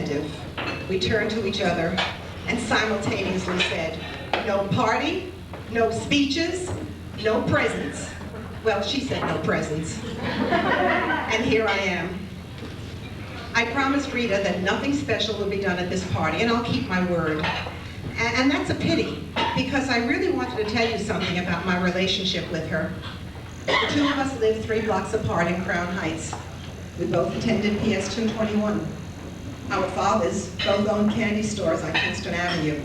attentive, we turned to each other and simultaneously said, "No party, no speeches, no presents." Well, she said no presents. And here I am. I promised Rita that nothing special would be done at this party, and I'll keep my word. And that's a pity, because I really wanted to tell you something about my relationship with her. The two of us lived 3 blocks apart in Crown Heights. We both attended PS 221. Our fathers both owned candy stores on Kingston Avenue.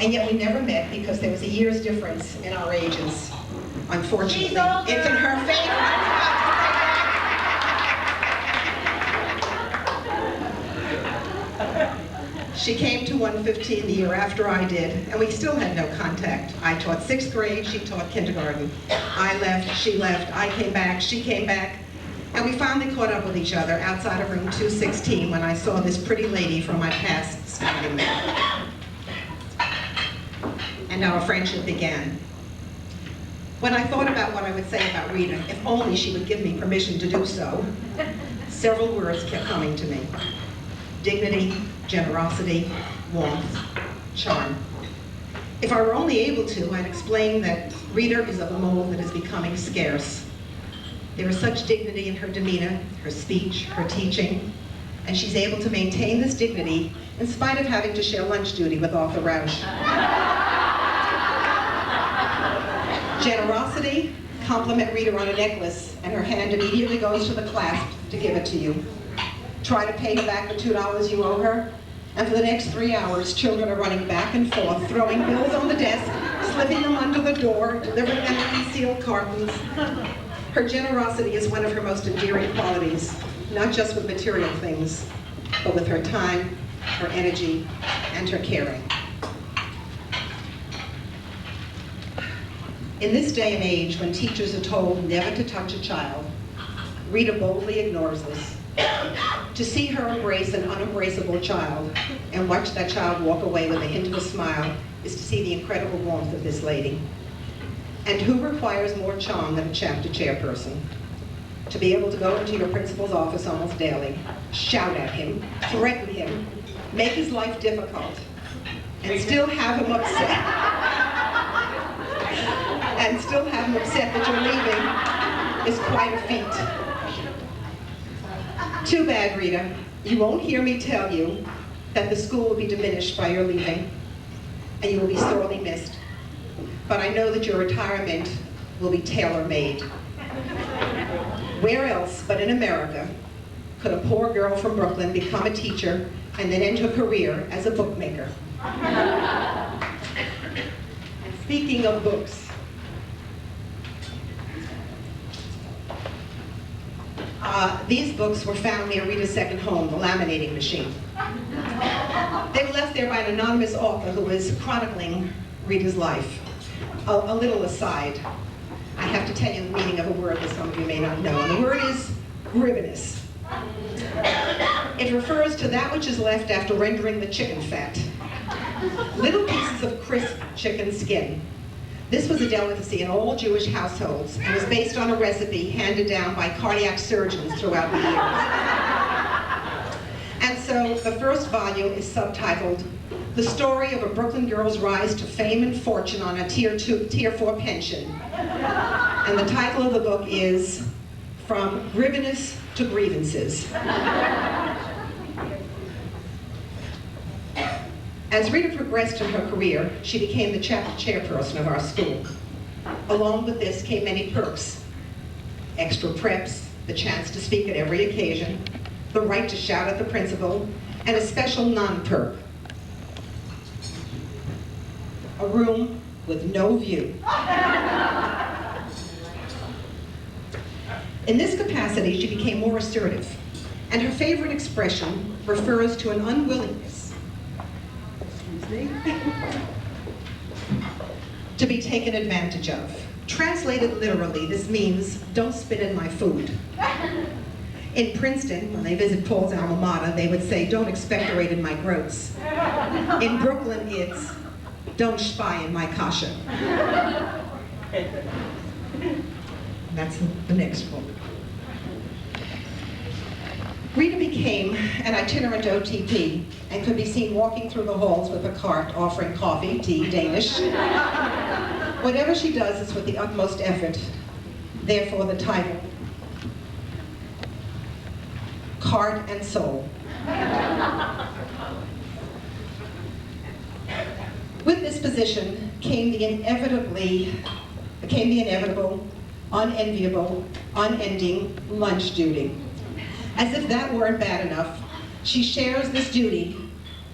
And yet we never met because there was a year's difference in our ages. Unfortunately, it's in her favor. She came to 115 the year after I did, and we still had no contact. I taught 6th grade, she taught kindergarten. I left, she left, I came back, she came back, and we finally caught up with each other outside of room 216 when I saw this pretty lady from my past standing there. And our friendship began. When I thought about what I would say about Rita, if only she would give me permission to do so, several words kept coming to me. Dignity, generosity, warmth, charm. If I were only able to, I'd explain that Rita is of a mold that is becoming scarce. There is such dignity in her demeanor, her speech, her teaching, and she's able to maintain this dignity in spite of having to share lunch duty with Arthur Rausch. Generosity, compliment Rita on a necklace, and her hand immediately goes to the clasp to give it to you. Try to pay her back the $2 you owe her, and for the next 3 hours, children are running back and forth, throwing bills on the desk, slipping them under the door, delivering them in concealed cartons. Her generosity is one of her most endearing qualities, not just with material things, but with her time, her energy, and her caring. In this day and age, when teachers are told never to touch a child, Rita boldly ignores this. To see her embrace an unembraceable child and watch that child walk away with a hint of a smile is to see the incredible warmth of this lady. And who requires more charm than a chapter chairperson? To be able to go into your principal's office almost daily, shout at him, threaten him, make his life difficult, and still have him upset. And still have him upset that you're leaving is quite a feat. Too bad, Rita. You won't hear me tell you that the school will be diminished by your leaving, and you will be sorely missed. But I know that your retirement will be tailor-made. Where else but in America could a poor girl from Brooklyn become a teacher and then enter a career as a bookmaker? And speaking of books, these books were found near Rita's second home, the laminating machine. They were left there by an anonymous author who was chronicling Rita's life. A little aside, I have to tell you the meaning of a word that some of you may not know, and the word is grivenous. It refers to that which is left after rendering the chicken fat. Little pieces of crisp chicken skin. This was a delicacy in all Jewish households and was based on a recipe handed down by cardiac surgeons throughout the years. And so the first volume is subtitled, "The Story of a Brooklyn Girl's Rise to Fame and Fortune on a Tier 4 Pension." And the title of the book is From Grivenous to Grievances. As Rita progressed in her career, she became the chapter chairperson of our school. Along with this came many perks. Extra preps, the chance to speak at every occasion, the right to shout at the principal, and a special non-perk. A room with no view. In this capacity, she became more assertive, and her favorite expression refers to an unwillingness to be taken advantage of. Translated literally, this means, don't spit in my food. In Princeton, when they visit Paul's alma mater, they would say, don't expectorate in my groats. In Brooklyn, it's, don't spy in my kasha. That's the next one. Rita became an itinerant OTP and could be seen walking through the halls with a cart offering coffee, tea, Danish. Whatever she does is with the utmost effort. Therefore the title, Heart and Soul. With this position came the inevitable, unenviable, unending lunch duty. As if that weren't bad enough, she shares this duty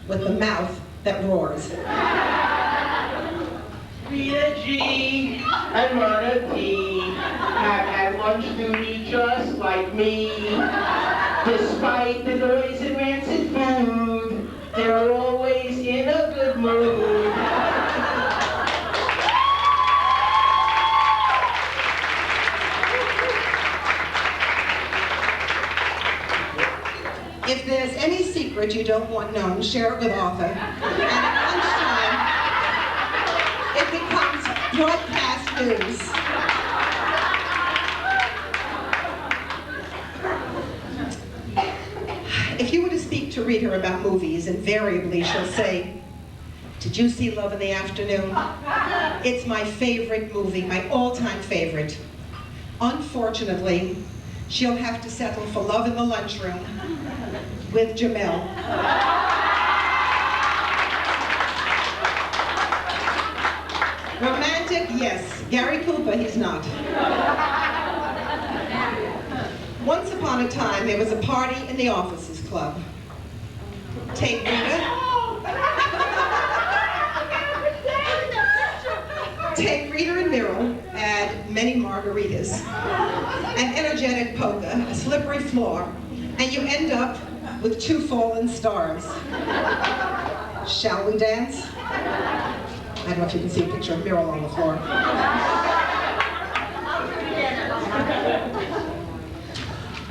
with the mouth that roars. Rita G and Myrna D have had lunch duty just like me. Despite the noise and rancid food, they're always in a good mood. If there's any secret you don't want known, share it with Arthur. And at lunchtime, it becomes broadcast news. If you were to speak to Rita about movies, invariably she'll say, "Did you see Love in the Afternoon? It's my favorite movie, my all-time favorite." Unfortunately, she'll have to settle for Love in the Lunchroom with Jamel. Romantic, yes. Gary Cooper, he's not. Once upon a time, there was a party in the Officers Club. Take Rita. Take Rita and Myrtle, add many margaritas, an energetic polka, a slippery floor, and you end up with 2 fallen stars. Shall we dance? I don't know if you can see a picture of Myrtle on the floor.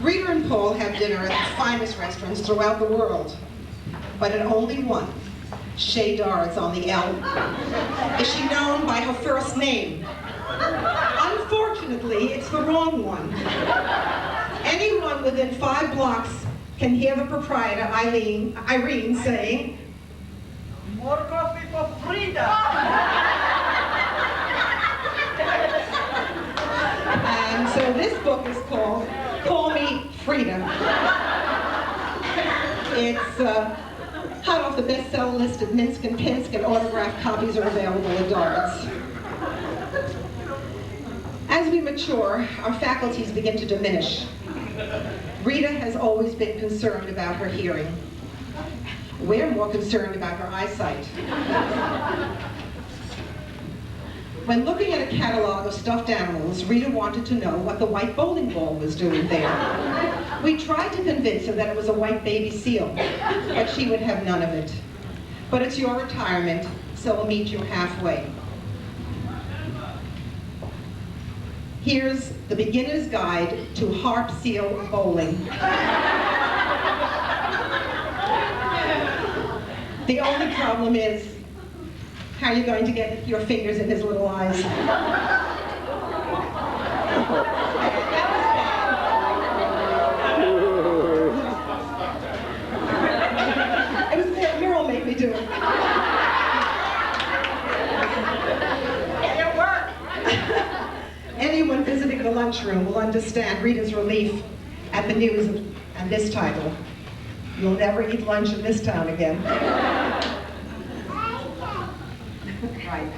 Rita and Paul have dinner at the finest restaurants throughout the world, but at only one, Chez Dards on the L, is she known by her first name. Unfortunately, it's the wrong one. Anyone within 5 blocks can hear the proprietor, Irene, saying, More coffee for Frida. And so this book is called Call Me Frida. It's hot off the bestseller list of Minsk and Pinsk, and autographed copies are available at Dards. As we mature, our faculties begin to diminish. Rita has always been concerned about her hearing. We're more concerned about her eyesight. When looking at a catalog of stuffed animals, Rita wanted to know what the white bowling ball was doing there. We tried to convince her that it was a white baby seal, but she would have none of it. But it's your retirement, so we'll meet you halfway. Here's the beginner's guide to harp seal bowling. The only problem is, how are you going to get your fingers in his little eyes? It was there, Myrtle made me do it. It worked. Anyone visiting the lunchroom will understand Rita's relief at the news and this title. You'll never eat lunch in this town again. Right.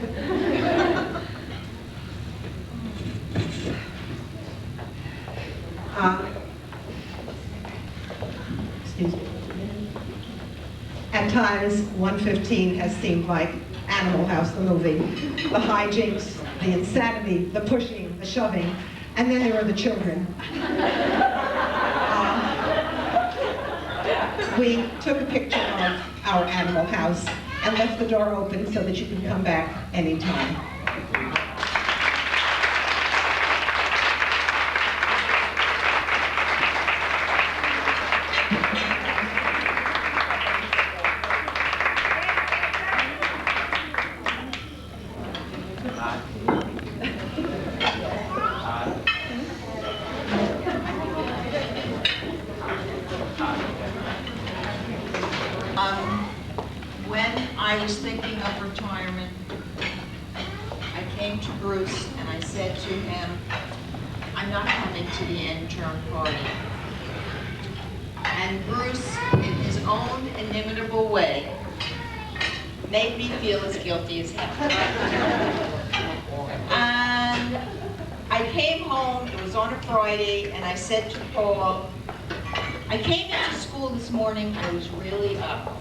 Excuse me. At times, 1:15 has seemed like Animal House, the movie. The hijinks, the insanity, the pushing, the shoving, and then there are the children. We took a picture of our Animal House and left the door open so that you can come back anytime. When I was thinking of retirement, I came to Bruce and I said to him, I'm not coming to the intern party. And Bruce, in his own inimitable way, made me feel as guilty as hell. And I came home, it was on a Friday, and I said to Paul, I came into school this morning, I was really up.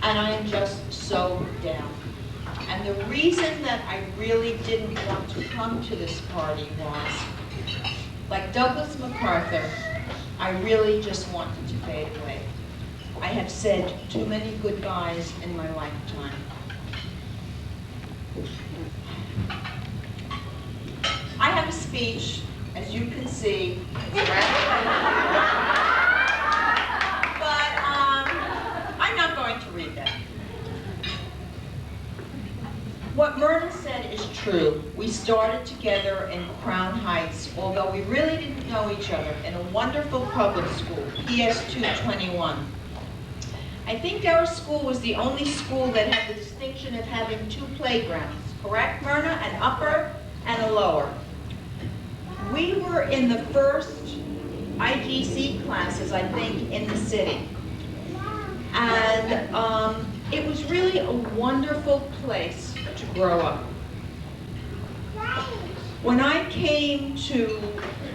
And I am just so down. And the reason that I really didn't want to come to this party was, like Douglas MacArthur, I really just wanted to fade away. I have said too many goodbyes in my lifetime. I have a speech, as you can see, but I'm not going to read that. What Myrna said is true. We started together in Crown Heights, although we really didn't know each other, in a wonderful public school, PS 221. I think our school was the only school that had the distinction of having two playgrounds, correct, Myrna? An upper and a lower. We were in the first IGC classes, I think, in the city. And it was really a wonderful place to grow up. When I came to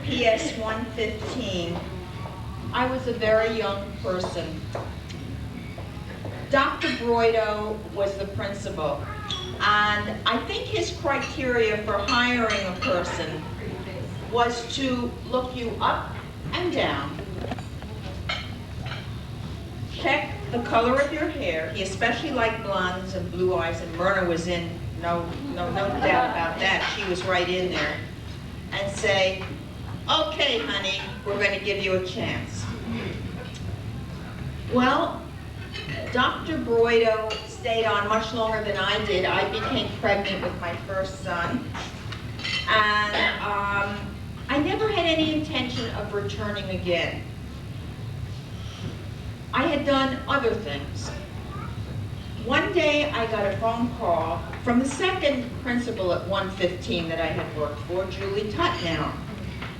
PS 115, I was a very young person. Dr. Broido was the principal, and I think his criteria for hiring a person was to look you up and down, check the color of your hair. He especially liked blondes and blue eyes, and Myrna was in, no doubt about that. She was right in there. And say, okay, honey, we're going to give you a chance. Well, Dr. Broido stayed on much longer than I did. I became pregnant with my first son. And I never had any intention of returning again. I had done other things. One day I got a phone call from the second principal at 115 that I had worked for, Julie Tutnow.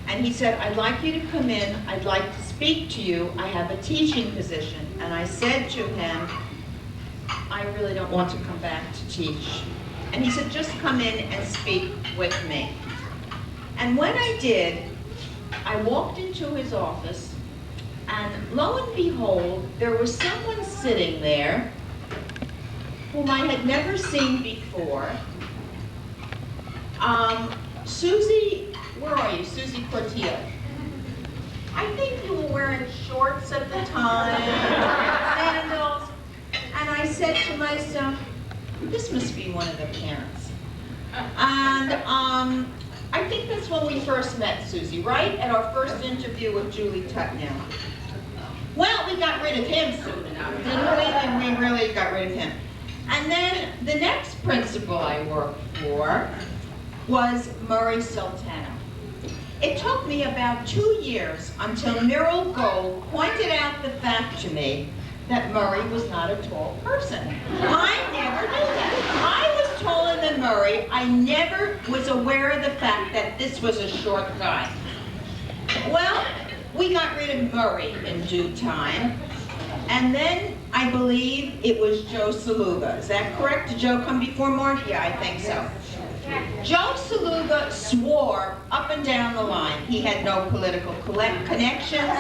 And he said, I'd like you to come in, I'd like to speak to you, I have a teaching position. And I said to him, I really don't want to come back to teach. And he said, just come in and speak with me. And when I did, I walked into his office, and lo and behold, there was someone sitting there whom I had never seen before. Susie, where are you? Susie Portillo. I think you were wearing shorts at the time, sandals, and I said to myself, this must be one of the parents. And I think that's when we first met, Susie, right? At our first interview with Julie Tutnow. Well, we got rid of him soon enough, didn't we? And we really got rid of him. And then the next principal I worked for was Murray Sultano. It took me about 2 years until Myrtle Gold pointed out the fact to me that Murray was not a tall person. I never knew that. I was taller than Murray. I never was aware of the fact that this was a short guy. Well, we got rid of Murray in due time. And then I believe it was Joe Saluga. Is that correct? Did Joe come before Mark? Yeah, I think so. Joe Saluga swore up and down the line. He had no political connections.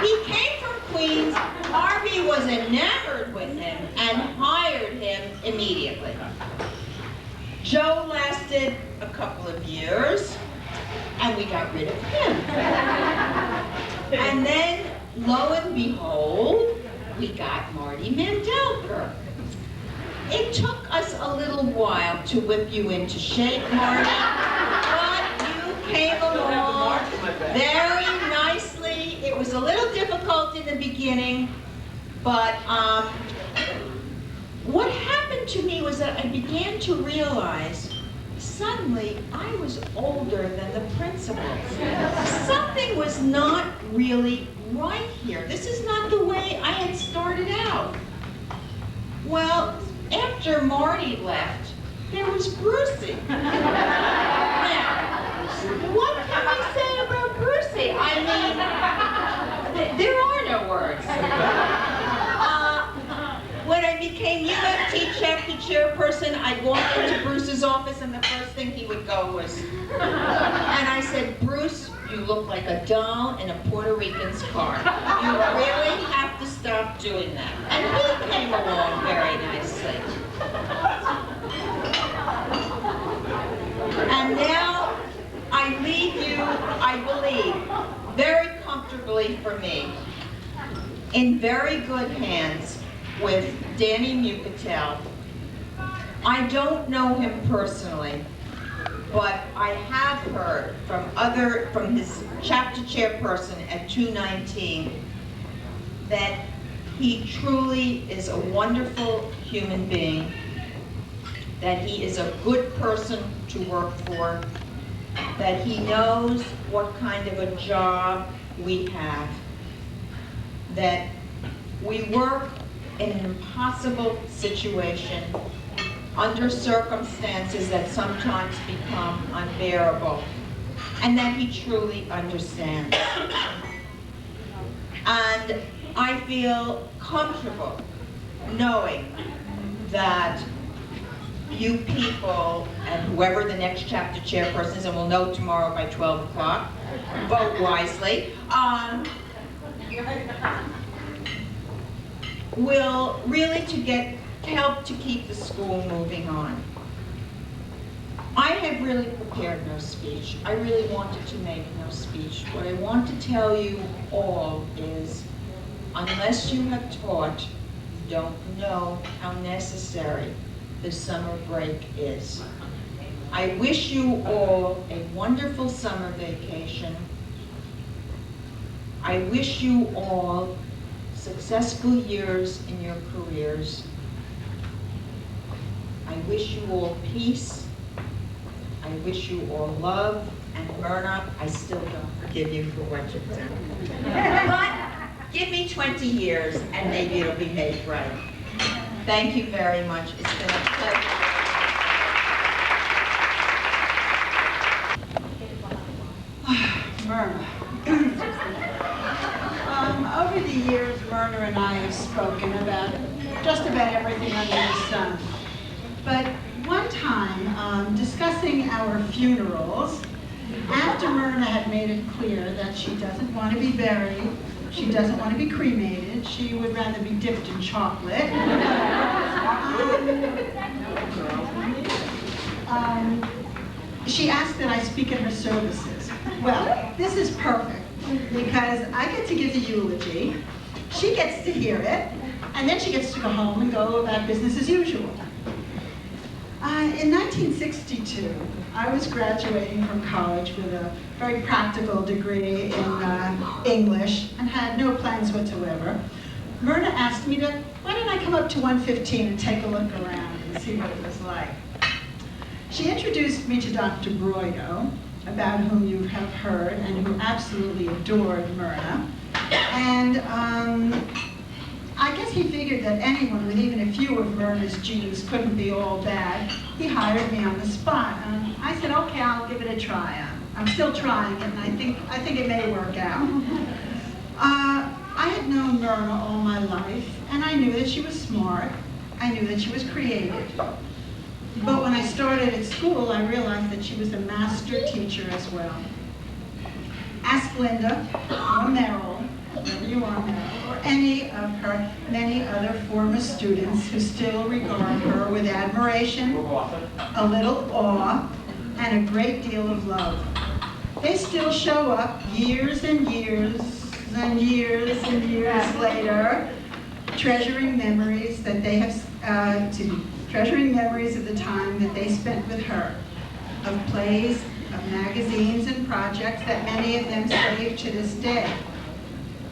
He came from Queens. Harvey was enamored with him and hired him immediately. Joe lasted a couple of years, and we got rid of him. And then, lo and behold, we got Marty Mandelker. It took us a little while to whip you into shape, Marty, but you came along very nicely. It was a little difficult in the beginning, but what happened to me was that I began to realize suddenly I was older than the principals. Something was not really right here. This is not the way I after Marty left, there was Brucey. Now, what can I say about Brucey? I mean, there are no words. When I became UFT chapter chairperson, I'd walk into Bruce's office and the first thing he would go was, and I said, Bruce, you look like a doll in a Puerto Rican's car. You really have to stop doing that. And he came along very nicely. And now I leave you, I believe, very comfortably for me, in very good hands with Danny Mucatel. I don't know him personally, but I have heard from his chapter chairperson at 219 that he truly is a wonderful human being, that he is a good person to work for, that he knows what kind of a job we have, that we work in an impossible situation under circumstances that sometimes become unbearable, and that he truly understands. And I feel comfortable knowing that you people, and whoever the next chapter chairperson is, and we'll know tomorrow by 12 o'clock, vote wisely, will really help to keep the school moving on. I had really prepared no speech. I really wanted to make no speech. What I want to tell you all is, unless you have taught, you don't know how necessary the summer break is. I wish you all a wonderful summer vacation. I wish you all successful years in your careers. I wish you all peace. I wish you all love. And Myrna, I still don't forgive you for what you've done. But give me 20 years and maybe it'll be made right. Thank you very much. It's been a pleasure. Myrna. Over the years, Myrna and I have spoken about just about everything under the sun. But one time, discussing our funerals, after Myrna had made it clear that she doesn't want to be buried, she doesn't want to be cremated, she would rather be dipped in chocolate. She asked that I speak at her services. Well, this is perfect, because I get to give the eulogy, she gets to hear it, and then she gets to go home and go about business as usual. In 1962, I was graduating from college with a very practical degree in English and had no plans whatsoever. Myrna asked me why don't I come up to 115 and take a look around and see what it was like. She introduced me to Dr. Broido, about whom you have heard and who absolutely adored Myrna. And I guess he figured that anyone with even a few of Myrna's genes couldn't be all bad. He hired me on the spot. I said, okay, I'll give it a try. I'm still trying it, and I think it may work out. I had known Myrna all my life, and I knew that she was smart. I knew that she was creative. But when I started at school, I realized that she was a master teacher as well. Ask Linda, or Merrill, wherever you are, Merrill, or any of her many other former students who still regard her with admiration, a little awe, and a great deal of love. They still show up years and years and years and years later, treasuring memories that they have, treasuring memories of the time that they spent with her, of plays, of magazines and projects that many of them save to this day.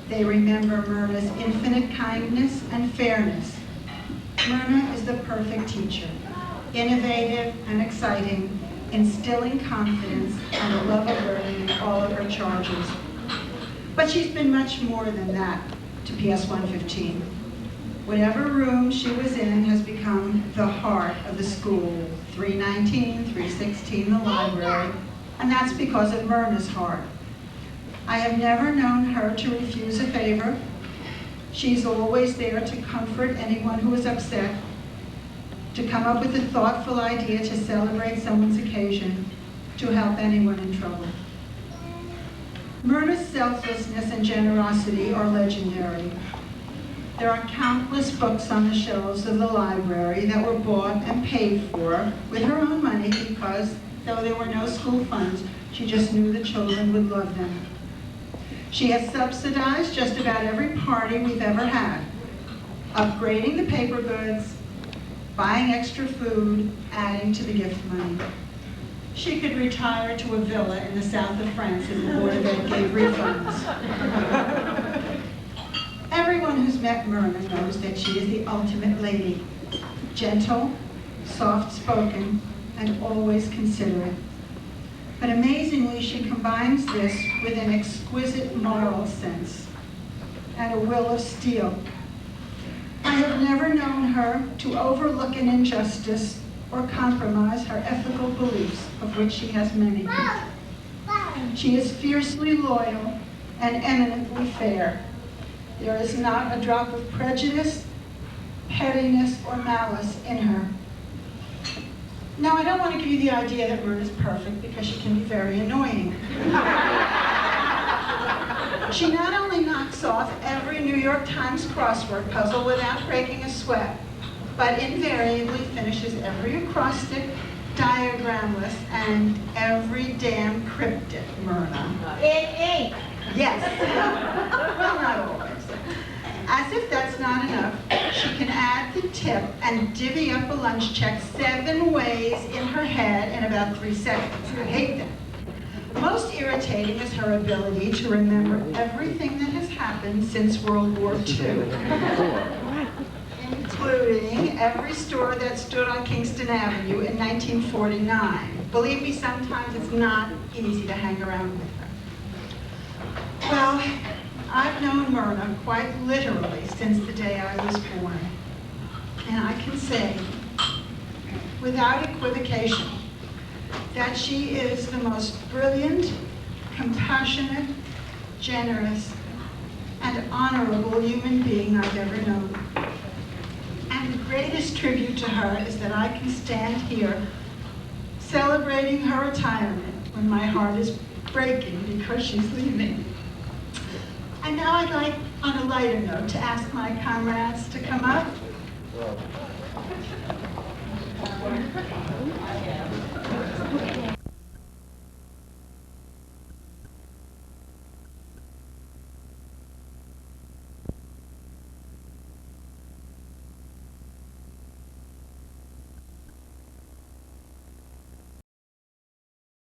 They remember Myrna's infinite kindness and fairness. Myrna is the perfect teacher, innovative and exciting, instilling confidence and a love of learning in all of her charges. But she's been much more than that to PS 115. Whatever room she was in has become the heart of the school. 319, 316, the library, and that's because of Myrna's heart. I have never known her to refuse a favor. She's always there to comfort anyone who is upset, to come up with a thoughtful idea to celebrate someone's occasion, to help anyone in trouble. Myrna's selflessness and generosity are legendary. There are countless books on the shelves of the library that were bought and paid for with her own money because, though there were no school funds, she just knew the children would love them. She has subsidized just about every party we've ever had, upgrading the paper goods, buying extra food, adding to the gift money. She could retire to a villa in the south of France if the Board of Ed gave refunds. Everyone who's met Myrna knows that she is the ultimate lady, gentle, soft-spoken, and always considerate. But amazingly, she combines this with an exquisite moral sense and a will of steel. I have never known her to overlook an injustice or compromise her ethical beliefs, of which she has many. She is fiercely loyal and eminently fair. There is not a drop of prejudice, pettiness, or malice in her. Now, I don't want to give you the idea that Myrna's perfect because she can be very annoying. She not only knocks off every New York Times crossword puzzle without breaking a sweat, but invariably finishes every acrostic, diagramless, and every damn cryptic, Myrna. In ink. Yes. Well, not always. As if that's not enough, she can add the tip and divvy up a lunch check 7 ways in her head in about 3 seconds. I hate that. Most irritating is her ability to remember everything that has happened since World War II, including every store that stood on Kingston Avenue in 1949. Believe me, sometimes it's not easy to hang around with her. Well, I've known Myrna quite literally since the day I was born. And I can say, without equivocation, that she is the most brilliant, compassionate, generous, and honorable human being I've ever known. And the greatest tribute to her is that I can stand here celebrating her retirement when my heart is breaking because she's leaving. And now I'd like, on a lighter note, to ask my comrades to come up.